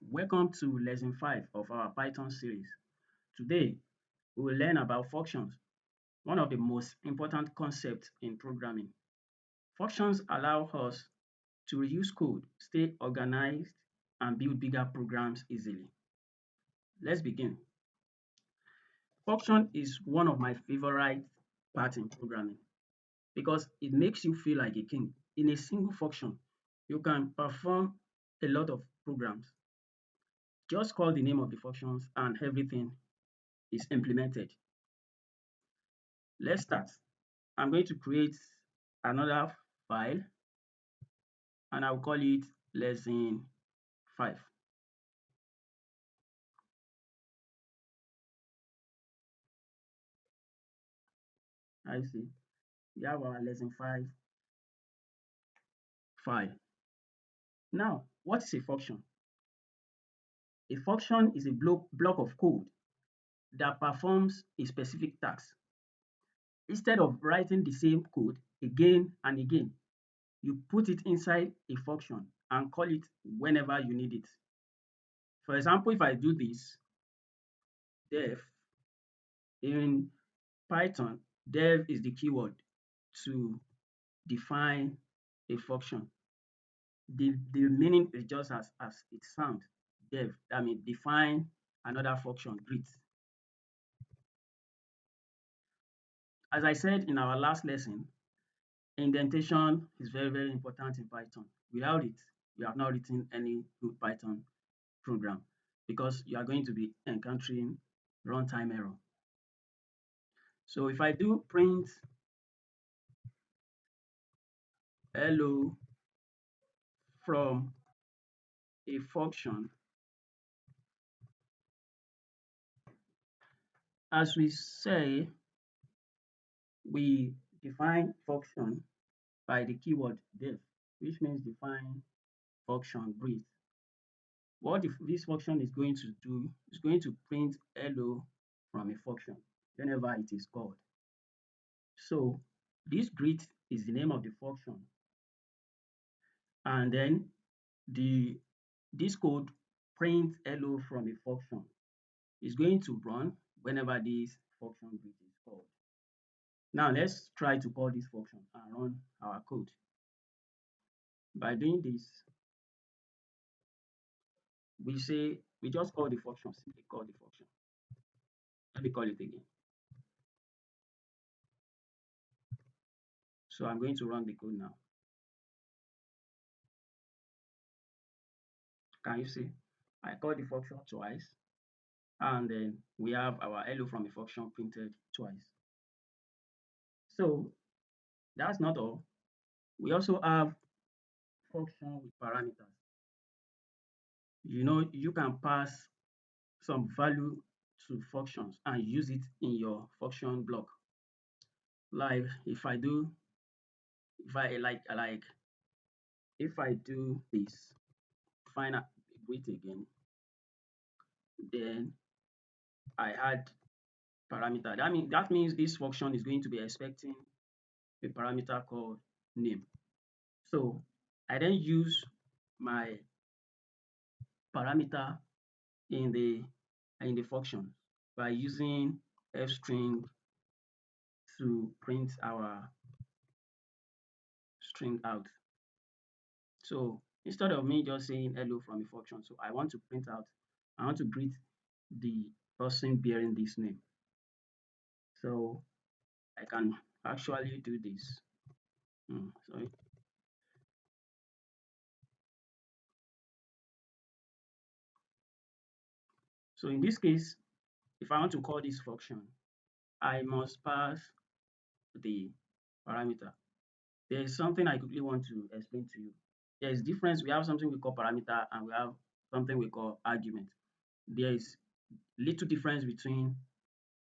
Welcome to lesson 5 of our Python series. Today, we will learn about functions, one of the most important concepts in programming. Functions allow us to reuse code, stay organized, and build bigger programs easily. Let's begin. Function is one of my favorite parts in programming because it makes you feel like a king. In a single function, you can perform a lot of programs. Just call the name of the functions and everything is implemented. Let's start. I'm going to create another file and I'll call it lesson 5. I see. We have our lesson 5 file. Now, what is a function? A function is a block of code that performs a specific task. Instead of writing the same code again and again, you put it inside a function and call it whenever you need it. For example, if I do this, def in Python, def is the keyword to define a function. The meaning is just as it sounds. Def, I mean define another function, greet. As I said in our last lesson, indentation is very important in Python. Without it, you have not written any good Python program because you are going to be encountering runtime error. So if I do print hello from a function, as we say, we define function by the keyword def, which means define function greet. What if this function is going to do is going to print hello from a function whenever it is called. So this greet is the name of the function, and then the this code print hello from a function is going to run whenever this function greet is called. Now let's try to call this function and run our code. By doing this, we just call the function, simply call the function. Let me call it again. So I'm going to run the code now. Can you see? I call the function twice, and then we have our hello from the function printed twice. So that's not all. We also have function with parameters. You know, you can pass some value to functions and use it in your function block. Like if I do, if I do this, find a greet again, then I add parameter. That means this function is going to be expecting a parameter called name. So I then use my parameter in the function by using f-string to print our string out. So instead of me just saying hello from a function, so I want to greet the person bearing this name. So I can actually do this. Sorry. So in this case, if I want to call this function, I must pass the parameter. There is something I quickly want to explain to you. There is difference. We have something we call parameter and we have something we call argument. There is little difference between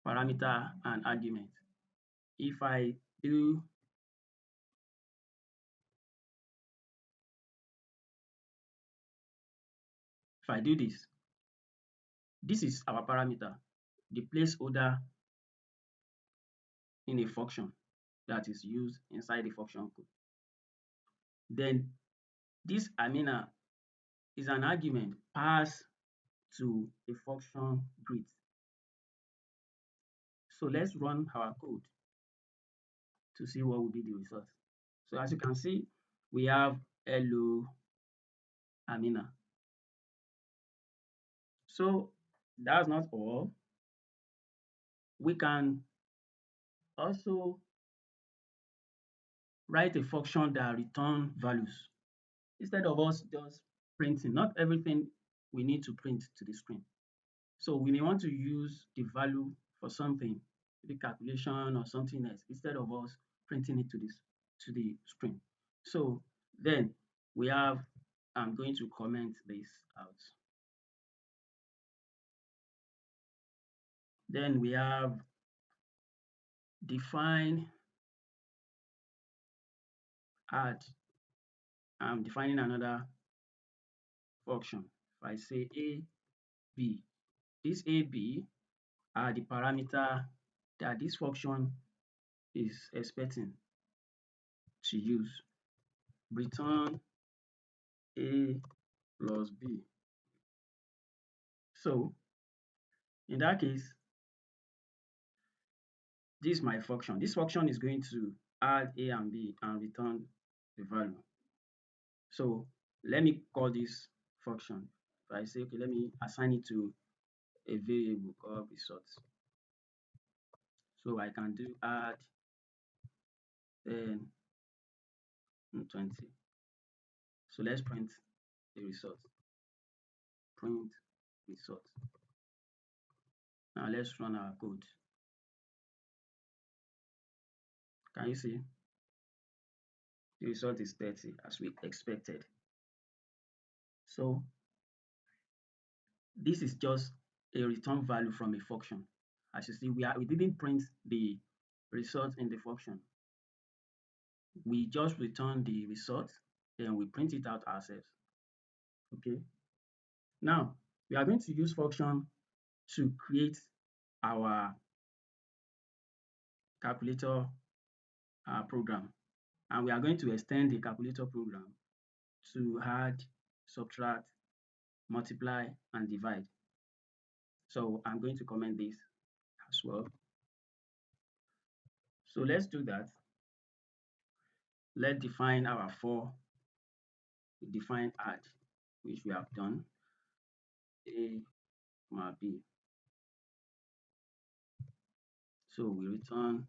parameter and argument. If I do this is our parameter, the placeholder in a function that is used inside the function code. Then this Amina is an argument passed to a function greet. So let's run our code to see what will be the result. So as you can see, we have hello Amina. So that's not all. We can also write a function that return values instead of us just printing. Not everything we need to print to the screen. So we may want to use the value for something, the calculation or something else, instead of us printing it to the screen. So then we have, I'm going to comment this out. Then we have define add. I'm defining another function. If I say a, b, this a, b are the parameter that this function is expecting to use. Return a plus b. So in that case, this is my function. This function is going to add a and b and return the value. So let me call this function. If I say, okay, let me assign it to a variable called result. So I can do add 10 and 20. So let's print the result. Print result. Now let's run our code. Can you see? The result is 30 as we expected. So this is just a return value from a function. As you see, we didn't print the result in the function. We just return the result, then we print it out ourselves. Okay. Now we are going to use function to create our calculator program, and we are going to extend the calculator program to add, subtract, multiply, and divide. So I'm going to comment this as well. So let's do that. Let's define our for. We define add, which we have done. A comma b. So we return.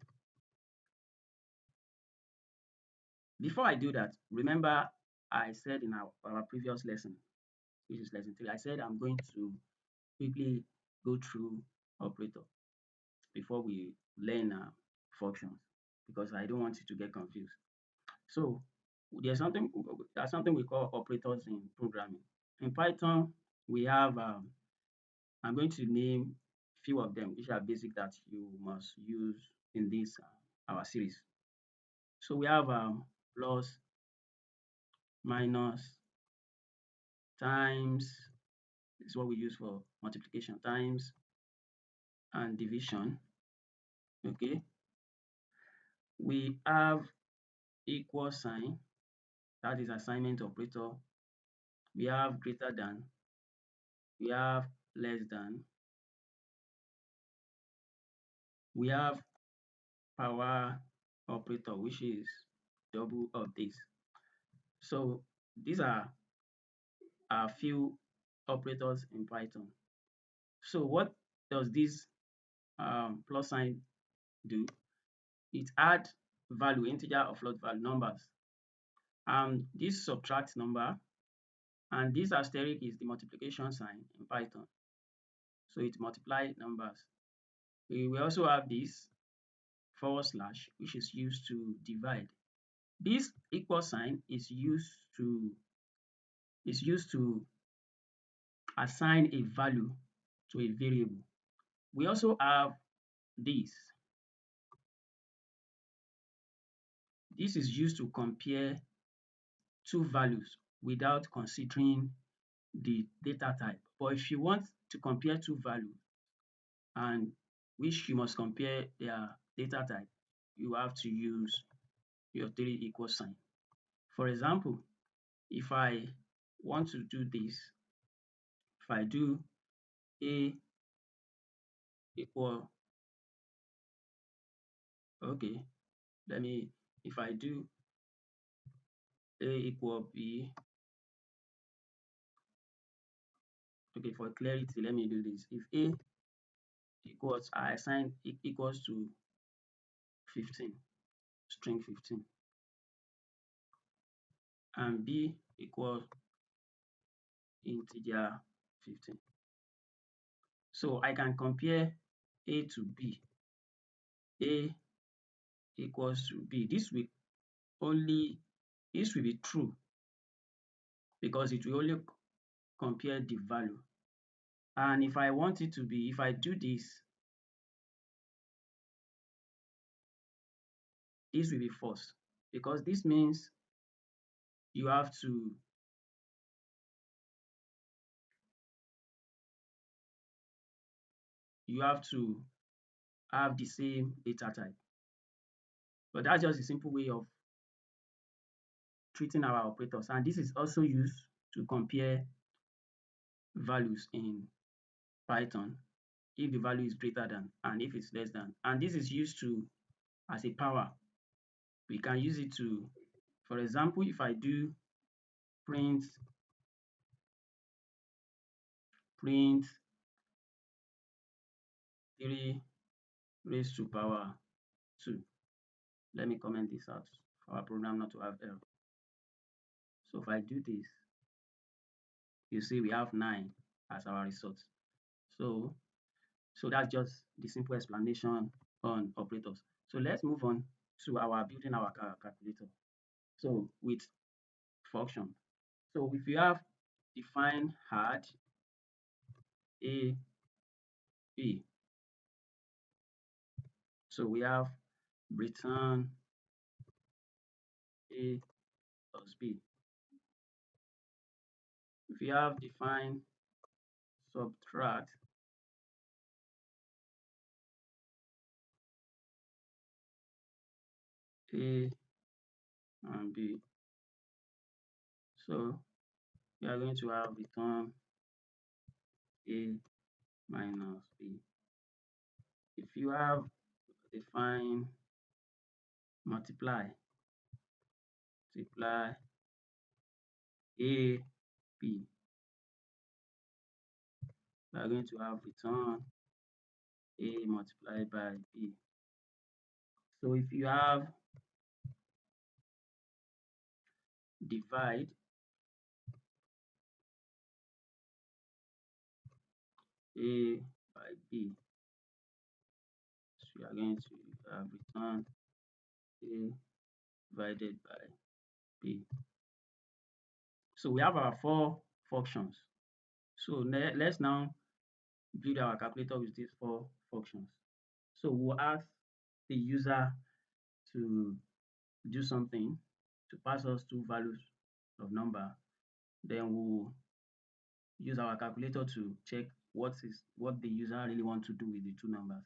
Before I do that, remember I said in our previous lesson, which is lesson 3, I said I'm going to quickly go through operator before we learn functions, because I don't want you to get confused. So there's something we call operators in programming. In Python, we have I'm going to name few of them, which are basic that you must use in this our series. So we have plus, minus, times, is what we use for multiplication, times, and division. Okay. We have equal sign, that is assignment operator. We have greater than, we have less than, we have power operator, which is double of this. So these are a few operators in Python. So what does this plus sign do? It adds value, integer or float value numbers. And this subtract number, and this asterisk is the multiplication sign in Python. So it multiplies numbers. We also have this /, which is used to divide. This equal sign is used to assign a value to a variable. We also have this. This is used to compare two values without considering the data type. But if you want to compare two values and which you must compare their data type, you have to use your 3 equal sign. For example, if I want to do this, if I do A equal, okay, let me, if I do A equal B, okay, for clarity, let me do this. If A equals, I assign equals to 15, string 15, and B equals integer 15. So I can compare A to B. A equals to B. This will be true because it will only compare the value. And if I want it to be, if I do this, this will be false because this means you have to have the same data type. But that's just a simple way of treating our operators. And this is also used to compare values in Python if the value is greater than and if it's less than. And this is used to as a power. We can use it to, for example, if I do print 3 raised to power 2. Let me comment this out for our program not to have error. So if I do this, you see we have 9 as our result. So that's just the simple explanation on operators. So let's move on to our building our calculator. So with function. So if you have define hard A B, so we have return A plus B. If you have define subtract A and B, so we are going to have return A minus B. If you have define multiply A B, we are going to have return A multiplied by B. So if you have divide A by B, so we are going to have return A divided by B. So we have our 4 functions. So let's now build our calculator with these 4 functions. So we'll ask the user to do something, to pass us 2 values of number. Then we'll use our calculator to check what the user really wants to do with the 2 numbers.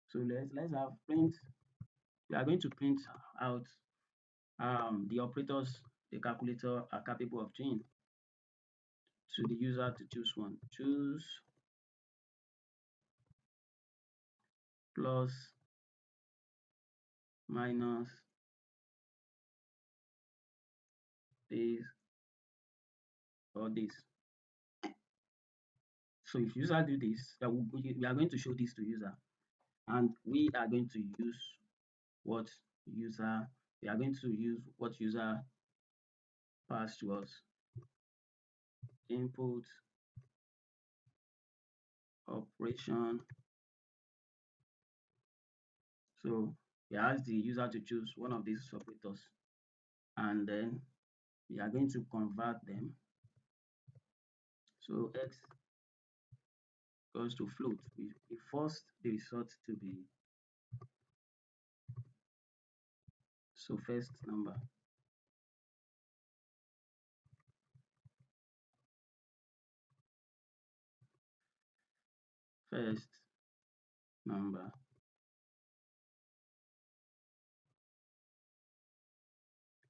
So let's have print. We are going to print out the operators the calculator are capable of doing to the user to choose one. Choose plus minus this or this. So if user do this, we are going to show this to user, and we are going to use what user pass to us. Input operation. So we ask the user to choose one of these operators, and then we are going to convert them. So x goes to float. We force the result to be first number. First number.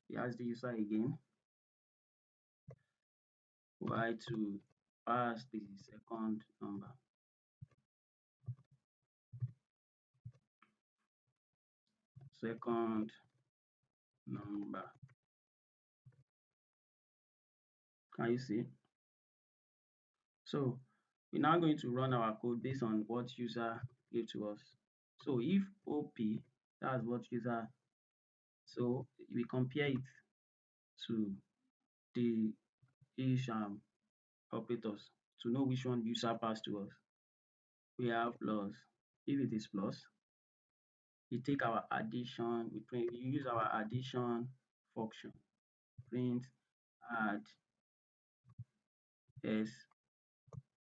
We ask the user again why to pass the second number. second number. Can you see? So we're now going to run our code based on what user gave to us. So if OP, that's what user, so we compare it to the each operators to know which one user passed to us. We have plus. If it is plus, we take our addition, we use our addition function, print add s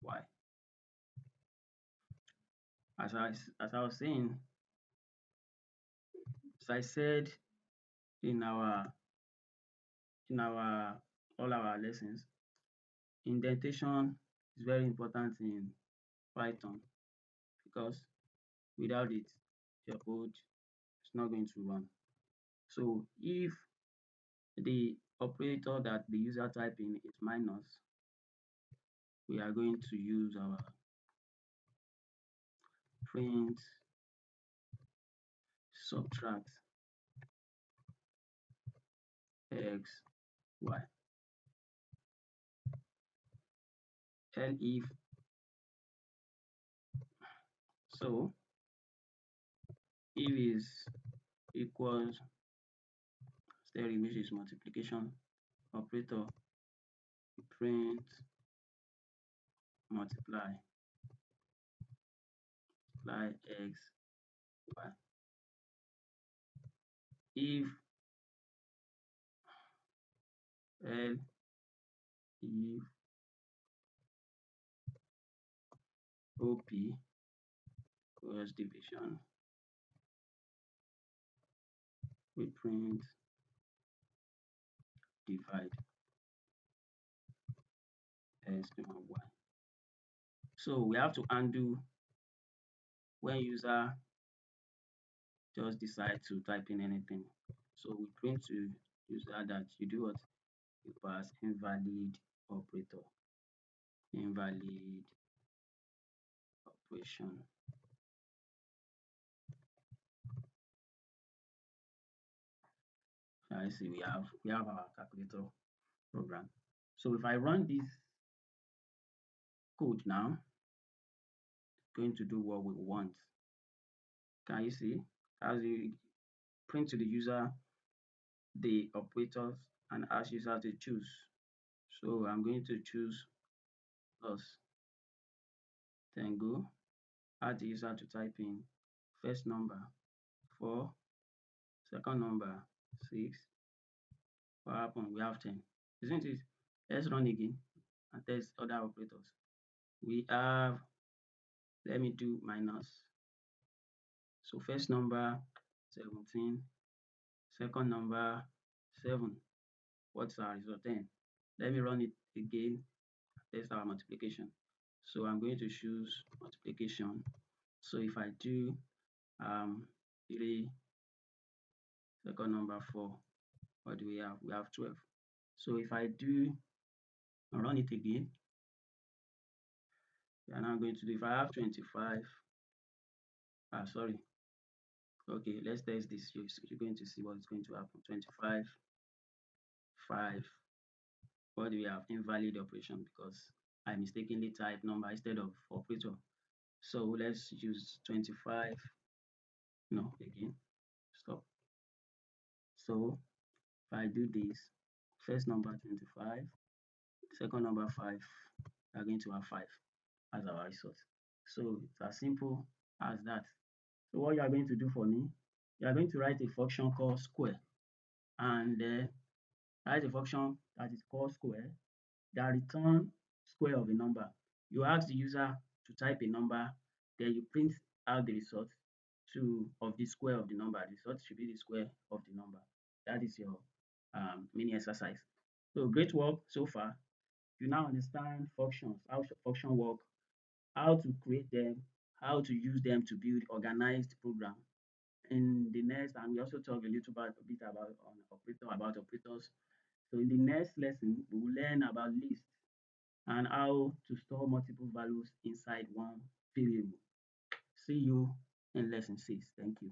y. As I was saying, as I said in our all our lessons, indentation is very important in Python because without it, your code is not going to run. So if the operator that the user type in is minus, we are going to use our print subtract x y. If so, if is equals stereo, which is multiplication operator, print multiply x y. If L if OP equals division, we print divide x comma y. So we have to undo when user just decide to type in anything. So we print to user that you do what? You pass invalid operator, invalid operation. I see we have our calculator program. So if I run this code now, it's going to do what we want. Can you see? As you print to the user the operators and ask user to choose. So I'm going to choose plus, then go, ask the user to type in first number 4, second number 6. What happened? We have 10. Isn't it? Let's run again and test other operators. We have, let me do minus. So first number 17, second number 7. What's our result? 10. Let me run it again, test our multiplication. So I'm going to choose multiplication. So if I do 3, second number 4, what do we have? We have 12. So if I do run it again, we are now going to do, if I have 25, sorry, okay, let's test this. You're going to see what's going to happen. 25, 5, what do we have? Invalid operation because I mistakenly typed number instead of operator. So let's use 25, no, again, stop. So if I do this, first number 25, second number 5, we are going to have 5 as our result. So it's as simple as that. So what you are going to do for me, you are going to write a function called square, and write a function that is called square that return square of a number. You ask the user to type a number, then you print out the result of the square of the number. The result should be the square of the number. That is your mini exercise. So great work so far. You now understand functions, how function work, how to create them, how to use them to build organized program. In the next, and we also talk a little bit about operators. So in the next lesson, we will learn about lists and how to store multiple values inside one variable. See you in lesson 6. Thank you.